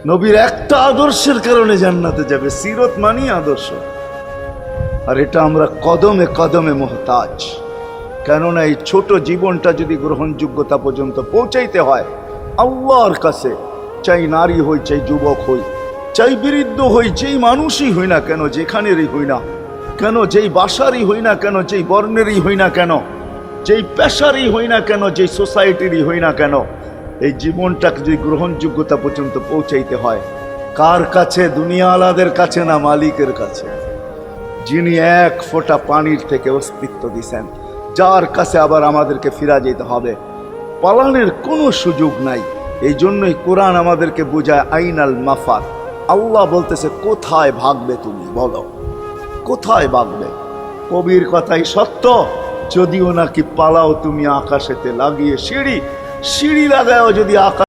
নবীর একটা আদর্শের কারণে জান্নাতে যাবে। সিরত মানি আদর্শ। আর এটা আমরা কদমে কদমে মোহতাজ। কেননা এই ছোট জীবনটা যদি গ্রহণযোগ্যতা পর্যন্ত পৌঁছাইতে হয় আল্লাহর কাছে, চাই নারী হই, চাই যুবক হই, চাই বৃদ্ধ হই, যেই মানুষই হই না কেন, যেখানেরই হই না কেন, যেই বাসারই হই না কেন, যেই বর্ণেরই হই না কেন, যেই পেশারই হই না কেন, যেই সোসাইটিরই হই না কেন, এই জীবনটাকে যদি গ্রহণযোগ্যতা পর্যন্ত পৌঁছাইতে হয় কার কাছে? দুনিয়া আলাদের কাছে না, মালিকের কাছে, যিনি এক ফোঁটা পানির থেকে অস্তিত্ব দিছেন, যার কাছে আবার আমাদেরকে ফিরা যেতে হবে। পালানের কোনো সুযোগ নাই। এই জন্যই কোরআন আমাদেরকে বোঝায় আইনাল মাফার। আল্লাহ বলতেছে কোথায় ভাগবে তুমি, বলো কোথায় ভাগবে? কবির কথাই সত্য, যদিও নাকি পালাও তুমি আকাশেতে লাগিয়ে সিঁড়ি, সিঁড়ি লাগাও যদি আকাশ